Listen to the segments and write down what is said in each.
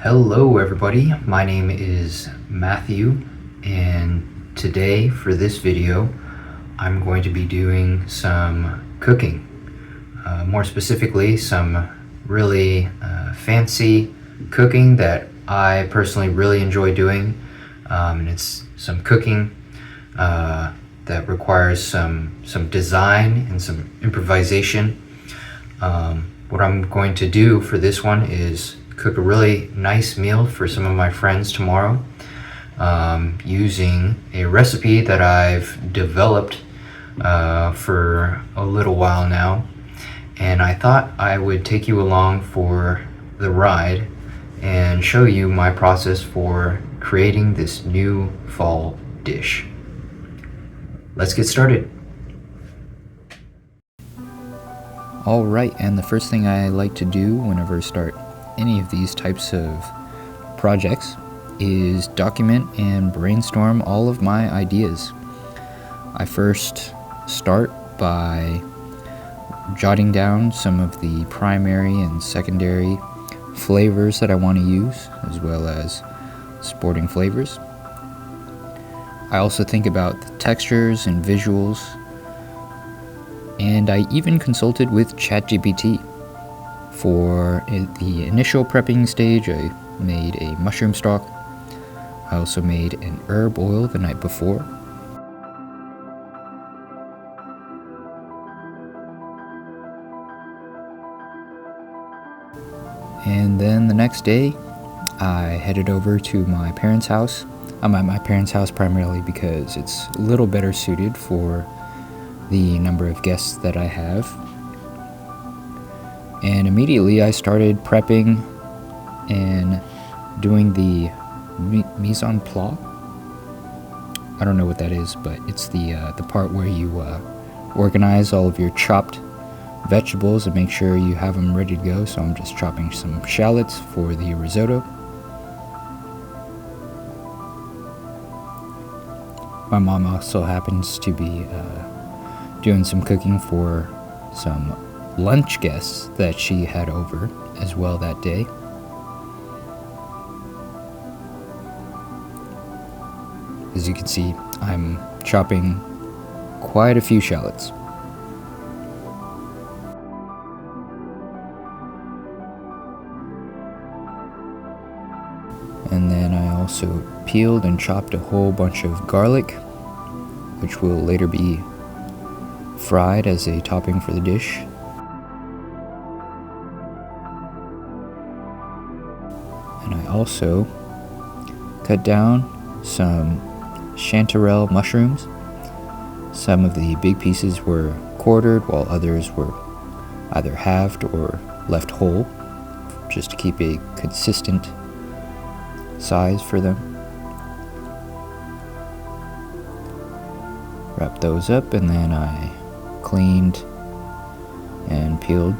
Hello everybody, my name is Matthew, and today for this video I'm going to be doing some cooking. More specifically, some really fancy cooking that I personally really enjoy doing, and it's some cooking that requires some design and some improvisation. What I'm going to do for this one is cook a really nice meal for some of my friends tomorrow, using a recipe that I've developed for a little while now, and I thought I would take you along for the ride and show you my process for creating this new fall dish. Let's get started. Alright, and the first thing I like to do whenever I start any of these types of projects is document and brainstorm all of my ideas. I first start by jotting down some of the primary and secondary flavors that I want to use, as well as supporting flavors. I also think about the textures and visuals, and I even consulted with ChatGPT. For the initial prepping stage, I made a mushroom stock. I also made an herb oil the night before. And then the next day, I headed over to my parents' house. I'm at my parents' house primarily because it's a little better suited for the number of guests that I have. And immediately I started prepping and doing the mise en place. I don't know what that is, but it's the part where you organize all of your chopped vegetables and make sure you have them ready to go. So I'm just chopping some shallots for the risotto. My mom also happens to be doing some cooking for some lunch guests that she had over as well that day. As you can see, I'm chopping quite a few shallots. And then I also peeled and chopped a whole bunch of garlic, which will later be fried as a topping for the dish. And I also cut down some chanterelle mushrooms. Some of the big pieces were quartered, while others were either halved or left whole, just to keep a consistent size for them. Wrap those up, and then I cleaned and peeled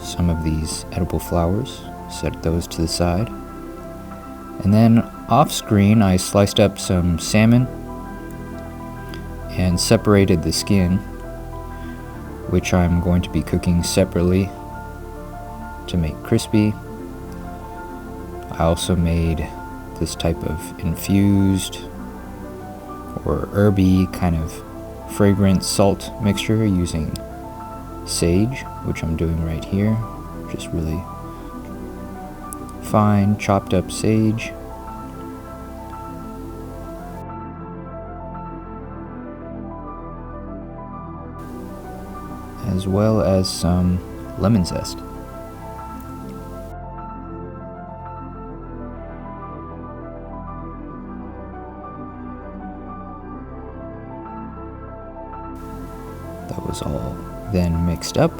some of these edible flowers. Set those to the side. And then off screen I sliced up some salmon and separated the skin, which I'm going to be cooking separately to make crispy. I also made this type of infused or herby kind of fragrant salt mixture using sage, which I'm doing right here. Just really fine chopped up sage. As well as some lemon zest. That was all then mixed up.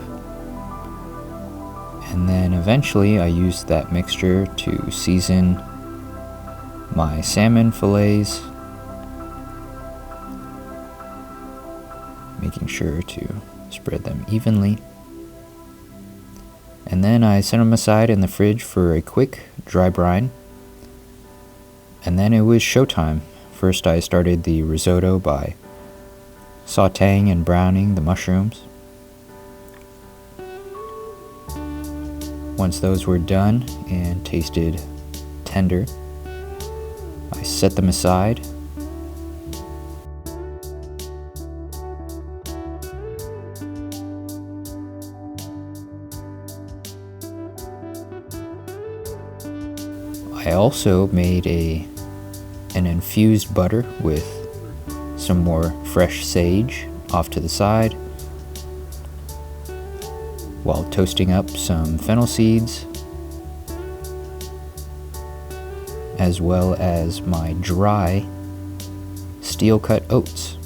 And then eventually I used that mixture to season my salmon fillets, making sure to spread them evenly. And then I set them aside in the fridge for a quick dry brine. And then it was showtime. First I started the risotto by sauteing and browning the mushrooms. Once those were done and tasted tender, I set them aside. I also made an infused butter with some more fresh sage off to the side, while toasting up some fennel seeds, as well as my dry steel-cut oats.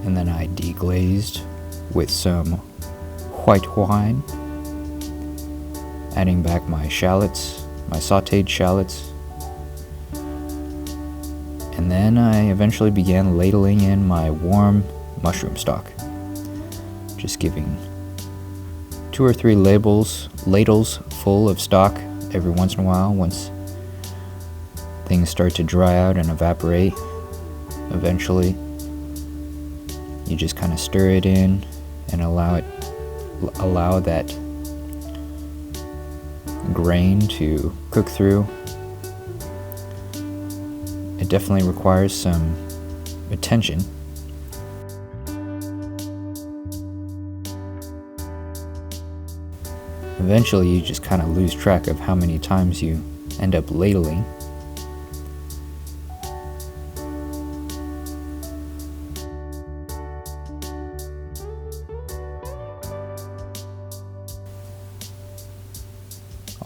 And then I deglazed with some white wine, adding back my shallots, my sauteed shallots. And then I eventually began ladling in my warm mushroom stock, just giving 2 or 3 ladles full of stock every once in a while. Once things start to dry out and evaporate, eventually you just kind of stir it in and allow that grain to cook through. It definitely requires some attention. Eventually you just kind of lose track of how many times you end up ladling.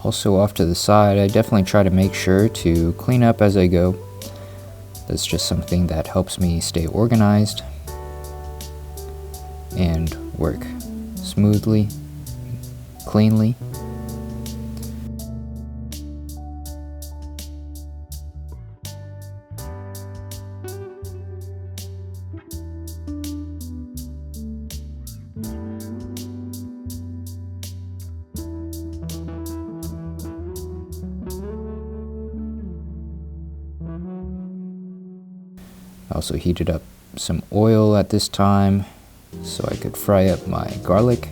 Also off to the side, I definitely try to make sure to clean up as I go. That's just something that helps me stay organized and work smoothly, cleanly. I also heated up some oil at this time so I could fry up my garlic.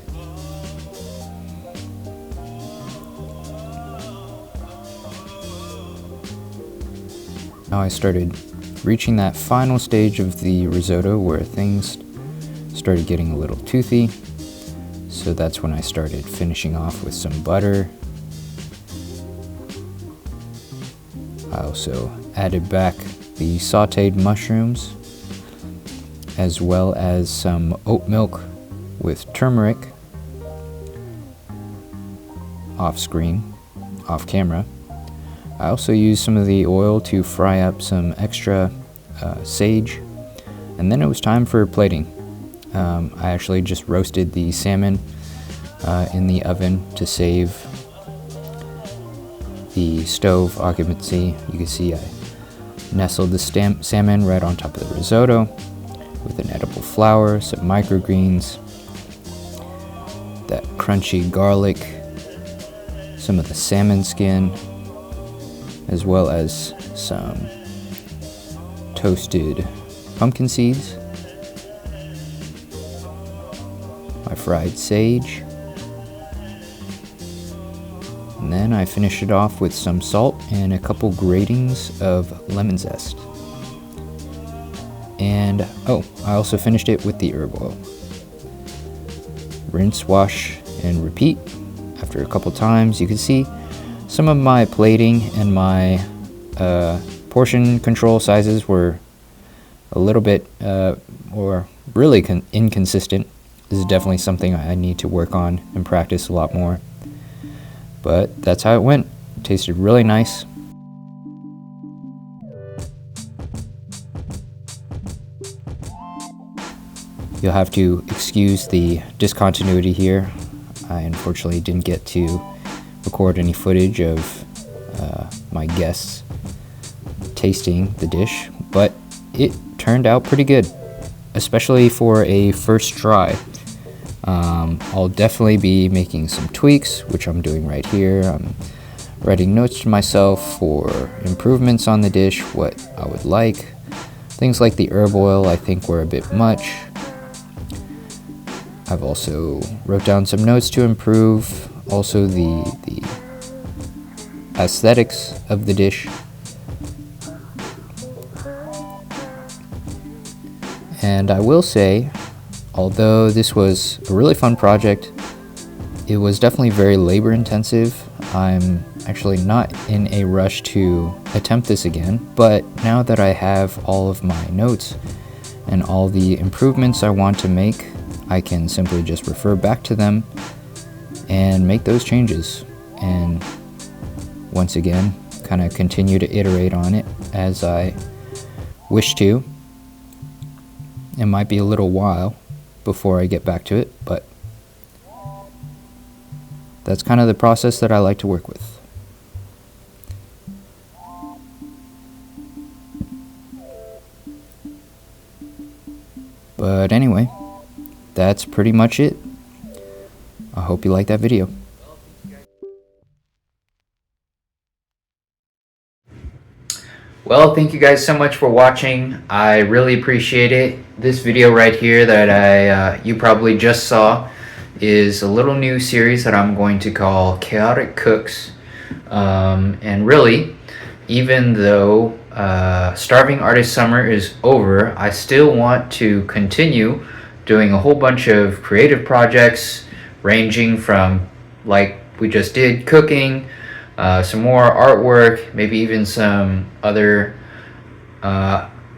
Now I started reaching that final stage of the risotto where things started getting a little toothy. So that's when I started finishing off with some butter. I also added back the sauteed mushrooms, as well as some oat milk with turmeric off screen, off camera. I also used some of the oil to fry up some extra sage, and then it was time for plating. I actually just roasted the salmon in the oven to save the stove occupancy. You can see I nestled the salmon right on top of the risotto with an edible flour, some microgreens, that crunchy garlic, some of the salmon skin, as well as some toasted pumpkin seeds, my fried sage, and then I finished it off with some salt and a couple gratings of lemon zest. And I also finished it with the herb oil. Rinse, wash, and repeat. After a couple times, you can see some of my plating and my portion control sizes were a little bit or really inconsistent. This is definitely something I need to work on and practice a lot more. But that's how it went. It tasted really nice. You'll have to excuse the discontinuity here. I unfortunately didn't get to record any footage of my guests tasting the dish, but it turned out pretty good, especially for a first try. I'll definitely be making some tweaks, which I'm doing right here. I'm writing notes to myself for improvements on the dish, what I would like. Things like the herb oil I think were a bit much. I've also wrote down some notes to improve also the aesthetics of the dish. And I will say, although this was a really fun project, it was definitely very labor intensive. I'm actually not in a rush to attempt this again, but now that I have all of my notes and all the improvements I want to make, I can simply just refer back to them and make those changes, and once again kind of continue to iterate on it as I wish to. It might be a little while before I get back to it, but that's kind of the process that I like to work with. But anyway, that's pretty much it. I hope you like that video. Well, thank you guys so much for watching. I really appreciate it. This video right here that you probably just saw is a little new series that I'm going to call Chaotic Cooks. And really, even though Starving Artist Summer is over, I still want to continue doing a whole bunch of creative projects, ranging from, like we just did, cooking, some more artwork, maybe even some other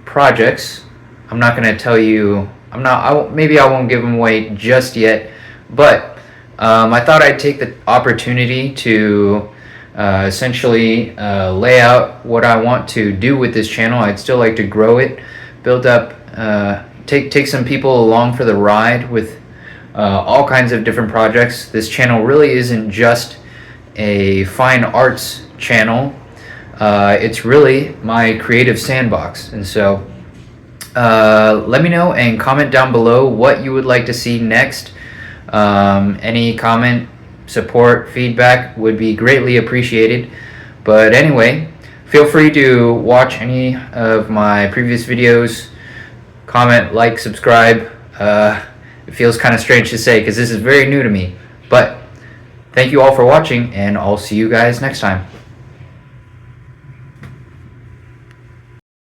projects. I'm not going to tell you, maybe I won't give them away just yet, but I thought I'd take the opportunity to essentially lay out what I want to do with this channel. I'd still like to grow it, build up, take some people along for the ride with all kinds of different projects. This channel really isn't just a fine arts channel. It's really my creative sandbox. And so let me know and comment down below what you would like to see next. Any comment, support, feedback would be greatly appreciated. But anyway, feel free to watch any of my previous videos, comment, like, subscribe. It feels kind of strange to say because this is very new to me, but thank you all for watching, and I'll see you guys next time.